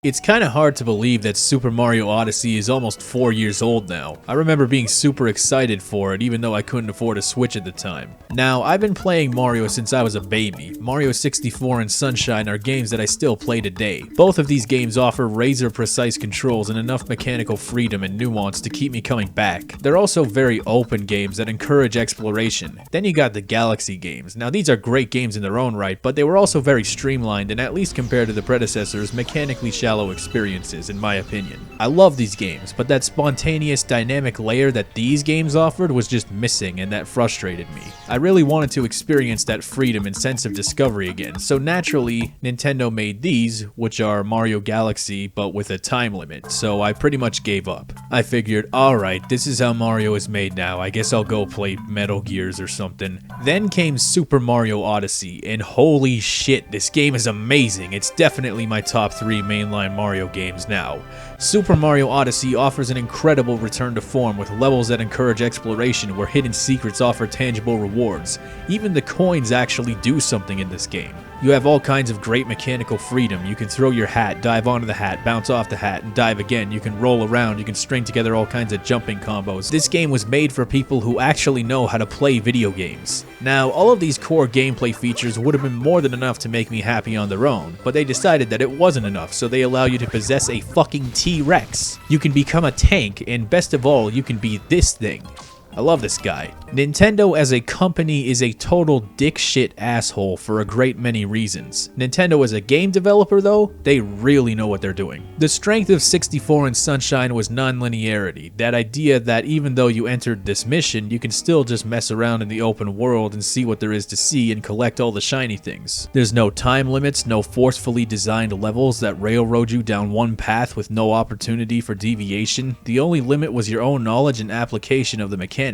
It's kinda hard to believe that Super Mario Odyssey is almost 4 years old now. I remember being super excited for it even though I couldn't afford a Switch at the time. Now, I've been playing Mario since I was a baby. Mario 64 and Sunshine are games that I still play today. Both of these games offer razor-precise controls and enough mechanical freedom and nuance to keep me coming back. They're also very open games that encourage exploration. Then you got the Galaxy games. Now, these are great games in their own right, but they were also very streamlined and, at least compared to the predecessors, mechanically shallow experiences, in my opinion. I love these games, but that spontaneous, dynamic layer that these games offered was just missing, and that frustrated me. I really wanted to experience that freedom and sense of discovery again, so naturally, Nintendo made these, which are Mario Galaxy, but with a time limit, so I pretty much gave up. I figured, alright, this is how Mario is made now, I guess I'll go play Metal Gears or something. Then came Super Mario Odyssey, and holy shit, this game is amazing. It's definitely my top 3 mainline Mario games now. Super Mario Odyssey offers an incredible return to form with levels that encourage exploration where hidden secrets offer tangible rewards. Even the coins actually do something in this game. You have all kinds of great mechanical freedom. You can throw your hat, dive onto the hat, bounce off the hat, and dive again. You can roll around, you can string together all kinds of jumping combos. This game was made for people who actually know how to play video games. Now, all of these core gameplay features would have been more than enough to make me happy on their own, but they decided that it wasn't enough, so they allow you to possess a fucking T-Rex. You can become a tank, and best of all, you can be this thing. I love this guy. Nintendo as a company is a total dick shit asshole for a great many reasons. Nintendo as a game developer though, they really know what they're doing. The strength of 64 and Sunshine was non-linearity. That idea that even though you entered this mission, you can still just mess around in the open world and see what there is to see and collect all the shiny things. There's no time limits, no forcefully designed levels that railroad you down one path with no opportunity for deviation. The only limit was your own knowledge and application of the mechanics.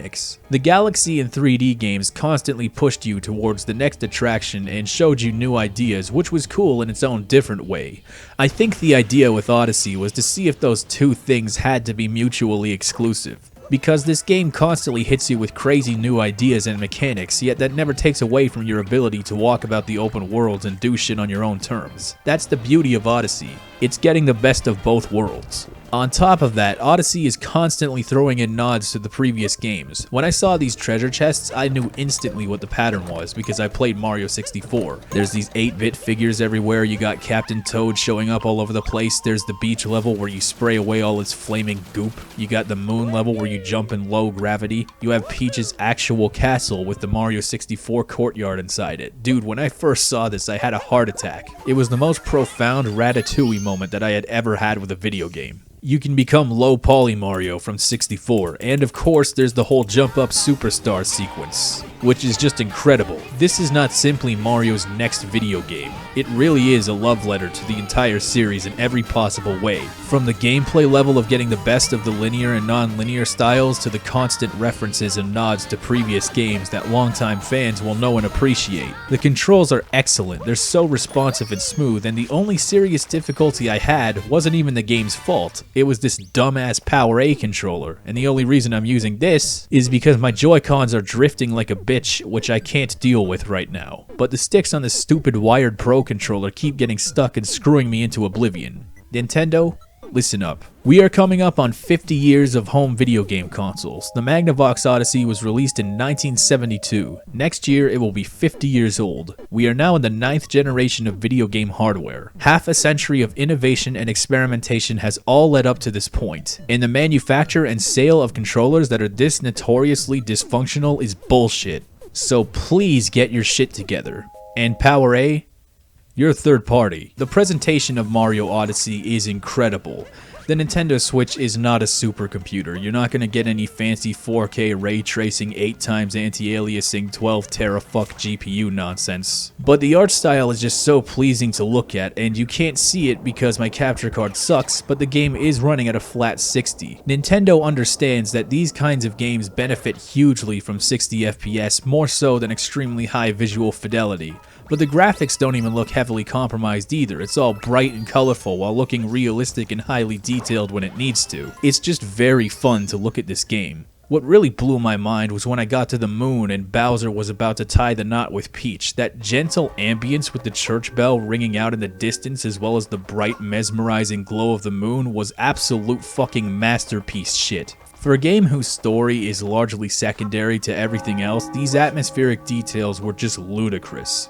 The Galaxy and 3D games constantly pushed you towards the next attraction and showed you new ideas, which was cool in its own different way. I think the idea with Odyssey was to see if those two things had to be mutually exclusive. Because this game constantly hits you with crazy new ideas and mechanics, yet that never takes away from your ability to walk about the open worlds and do shit on your own terms. That's the beauty of Odyssey. It's getting the best of both worlds. On top of that, Odyssey is constantly throwing in nods to the previous games. When I saw these treasure chests, I knew instantly what the pattern was because I played Mario 64. There's these 8-bit figures everywhere, you got Captain Toad showing up all over the place, there's the beach level where you spray away all its flaming goop, you got the moon level where you jump in low gravity, you have Peach's actual castle with the Mario 64 courtyard inside it. Dude, when I first saw this, I had a heart attack. It was the most profound Ratatouille moment that I had ever had with a video game. You can become low poly Mario from 64, and of course there's the whole jump up superstar sequence, which is just incredible. This is not simply Mario's next video game, it really is a love letter to the entire series in every possible way. From the gameplay level of getting the best of the linear and non-linear styles to the constant references and nods to previous games that longtime fans will know and appreciate. The controls are excellent, they're so responsive and smooth, and the only serious difficulty I had wasn't even the game's fault. It was this dumbass Power A controller, and the only reason I'm using this is because my Joy-Cons are drifting like a bitch, which I can't deal with right now. But the sticks on this stupid wired Pro controller keep getting stuck and screwing me into oblivion. Nintendo, listen up. We are coming up on 50 years of home video game consoles. The Magnavox Odyssey was released in 1972. Next year, it will be 50 years old. We are now in the 9th generation of video game hardware. Half a century of innovation and experimentation has all led up to this point. And the manufacture and sale of controllers that are this notoriously dysfunctional is bullshit. So please get your shit together. And Power A, you're a third party. The presentation of Mario Odyssey is incredible. The Nintendo Switch is not a supercomputer. You're not going to get any fancy 4K ray tracing, 8x anti-aliasing, 12 teraflops GPU nonsense. But the art style is just so pleasing to look at, and you can't see it because my capture card sucks, but the game is running at a flat 60. Nintendo understands that these kinds of games benefit hugely from 60 FPS, more so than extremely high visual fidelity. But the graphics don't even look heavily compromised either. It's all bright and colorful while looking realistic and highly detailed when it needs to. It's just very fun to look at this game. What really blew my mind was when I got to the moon and Bowser was about to tie the knot with Peach. That gentle ambience with the church bell ringing out in the distance as well as the bright mesmerizing glow of the moon was absolute fucking masterpiece shit. For a game whose story is largely secondary to everything else, these atmospheric details were just ludicrous.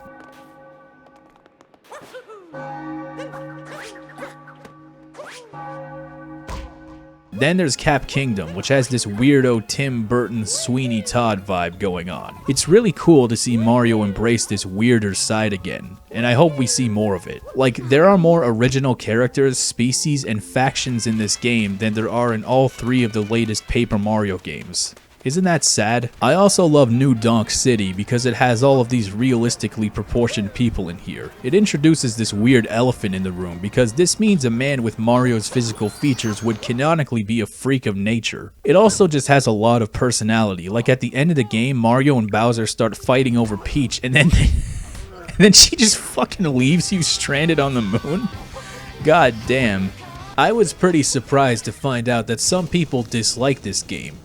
Then there's Cap Kingdom, which has this weirdo Tim Burton Sweeney Todd vibe going on. It's really cool to see Mario embrace this weirder side again, and I hope we see more of it. Like, there are more original characters, species, and factions in this game than there are in all 3 of the latest Paper Mario games. Isn't that sad? I also love New Donk City because it has all of these realistically proportioned people in here. It introduces this weird elephant in the room because this means a man with Mario's physical features would canonically be a freak of nature. It also just has a lot of personality. Like at the end of the game, Mario and Bowser start fighting over Peach and then she just fucking leaves you stranded on the moon? God damn. I was pretty surprised to find out that some people dislike this game.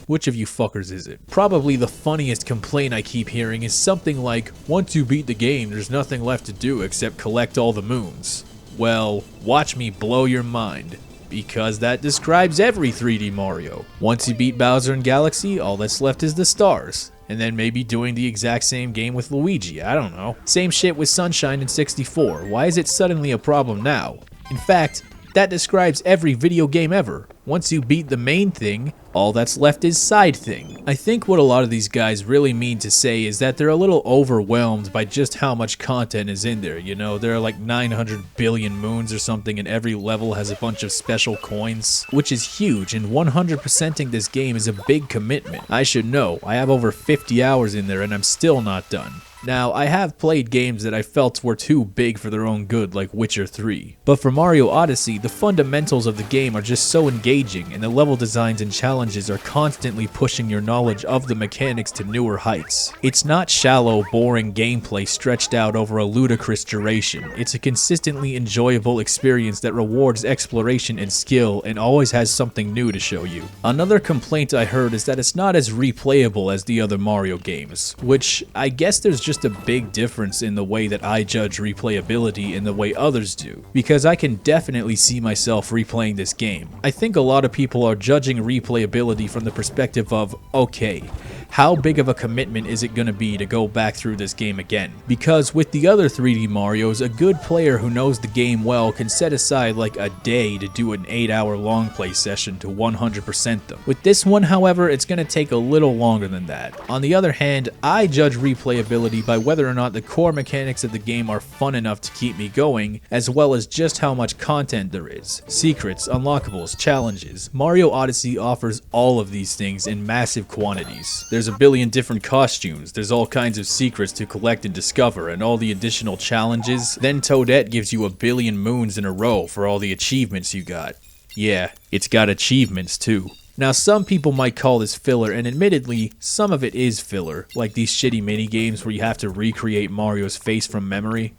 Which of you fuckers is it? Probably the funniest complaint I keep hearing is something like, once you beat the game, there's nothing left to do except collect all the moons. Well, watch me blow your mind, because that describes every 3D Mario. Once you beat Bowser in Galaxy, all that's left is the stars. And then maybe doing the exact same game with Luigi, I don't know. Same shit with Sunshine in 64, why is it suddenly a problem now? In fact, that describes every video game ever. Once you beat the main thing, all that's left is side thing. I think what a lot of these guys really mean to say is that they're a little overwhelmed by just how much content is in there, you know? There are like 900 billion moons or something and every level has a bunch of special coins, which is huge, and 100%ing this game is a big commitment. I should know, I have over 50 hours in there and I'm still not done. Now, I have played games that I felt were too big for their own good, like Witcher 3. But for Mario Odyssey, the fundamentals of the game are just so engaging, and the level designs and challenges are constantly pushing your knowledge of the mechanics to newer heights. It's not shallow, boring gameplay stretched out over a ludicrous duration. It's a consistently enjoyable experience that rewards exploration and skill, and always has something new to show you. Another complaint I heard is that it's not as replayable as the other Mario games, which I guess there's just a big difference in the way that I judge replayability and the way others do, because I can definitely see myself replaying this game. I think a lot of people are judging replayability from the perspective of, okay, how big of a commitment is it going to be to go back through this game again? Because with the other 3D Marios, a good player who knows the game well can set aside like a day to do an 8-hour long play session to 100% them. With this one, however, it's going to take a little longer than that. On the other hand, I judge replayability by whether or not the core mechanics of the game are fun enough to keep me going, as well as just how much content there is. Secrets, unlockables, challenges. Mario Odyssey offers all of these things in massive quantities. There's a billion different costumes, there's all kinds of secrets to collect and discover, and all the additional challenges. Then Toadette gives you a billion moons in a row for all the achievements you got. Yeah, it's got achievements too. Now, some people might call this filler, and admittedly, some of it is filler, like these shitty minigames where you have to recreate Mario's face from memory.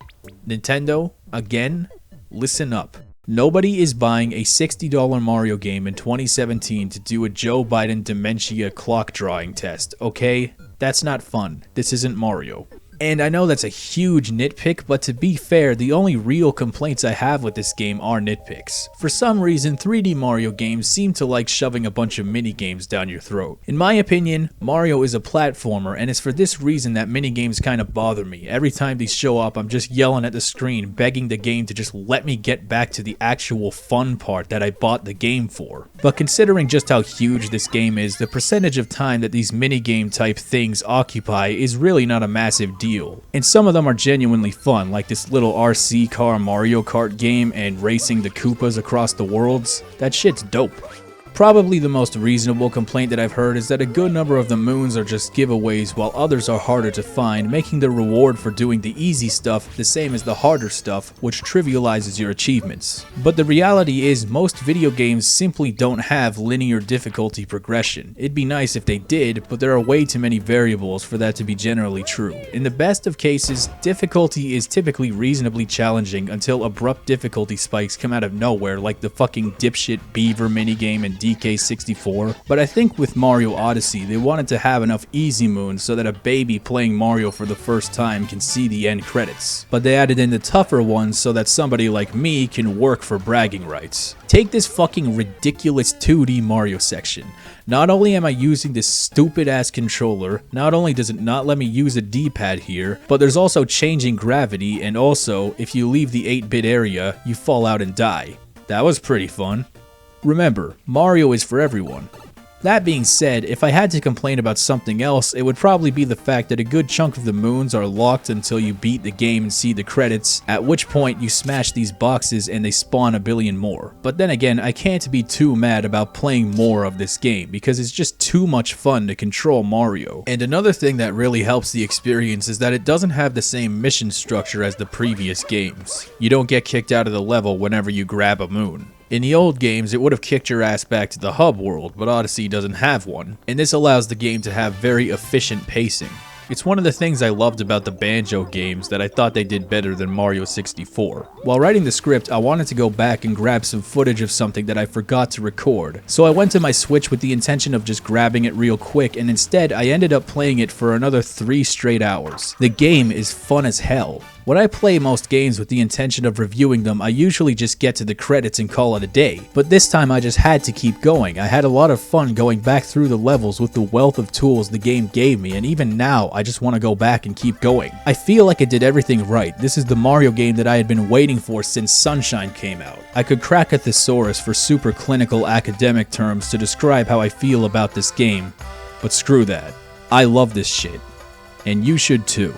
Nintendo, again, listen up. Nobody is buying a $60 Mario game in 2017 to do a Joe Biden dementia clock drawing test, okay? That's not fun. This isn't Mario. And I know that's a huge nitpick, but to be fair, the only real complaints I have with this game are nitpicks. For some reason, 3D Mario games seem to like shoving a bunch of minigames down your throat. In my opinion, Mario is a platformer, and it's for this reason that minigames kind of bother me. Every time these show up, I'm just yelling at the screen, begging the game to just let me get back to the actual fun part that I bought the game for. But considering just how huge this game is, the percentage of time that these minigame type things occupy is really not a massive deal. And some of them are genuinely fun, like this little RC car Mario Kart game and racing the Koopas across the worlds. That shit's dope. Probably the most reasonable complaint that I've heard is that a good number of the moons are just giveaways while others are harder to find, making the reward for doing the easy stuff the same as the harder stuff, which trivializes your achievements. But the reality is most video games simply don't have linear difficulty progression. It'd be nice if they did, but there are way too many variables for that to be generally true. In the best of cases, difficulty is typically reasonably challenging until abrupt difficulty spikes come out of nowhere, like the fucking dipshit beaver minigame in DK64, but I think with Mario Odyssey, they wanted to have enough easy moons so that a baby playing Mario for the first time can see the end credits. But they added in the tougher ones so that somebody like me can work for bragging rights. Take this fucking ridiculous 2D Mario section. Not only am I using this stupid ass controller, not only does it not let me use a D-pad here, but there's also changing gravity, and also, if you leave the 8-bit area, you fall out and die. That was pretty fun. Remember, Mario is for everyone. That being said, if I had to complain about something else, it would probably be the fact that a good chunk of the moons are locked until you beat the game and see the credits, at which point you smash these boxes and they spawn a billion more. But then again, I can't be too mad about playing more of this game, because it's just too much fun to control Mario. And another thing that really helps the experience is that it doesn't have the same mission structure as the previous games. You don't get kicked out of the level whenever you grab a moon. In the old games, it would have kicked your ass back to the hub world, but Odyssey doesn't have one, and this allows the game to have very efficient pacing. It's one of the things I loved about the Banjo games that I thought they did better than Mario 64. While writing the script, I wanted to go back and grab some footage of something that I forgot to record, so I went to my Switch with the intention of just grabbing it real quick, and instead I ended up playing it for another 3 straight hours. The game is fun as hell. When I play most games with the intention of reviewing them, I usually just get to the credits and call it a day. But this time I just had to keep going. I had a lot of fun going back through the levels with the wealth of tools the game gave me, and even now I just want to go back and keep going. I feel like I did everything right. This is the Mario game that I had been waiting for since Sunshine came out. I could crack a thesaurus for super clinical academic terms to describe how I feel about this game, but screw that. I love this shit. And you should too.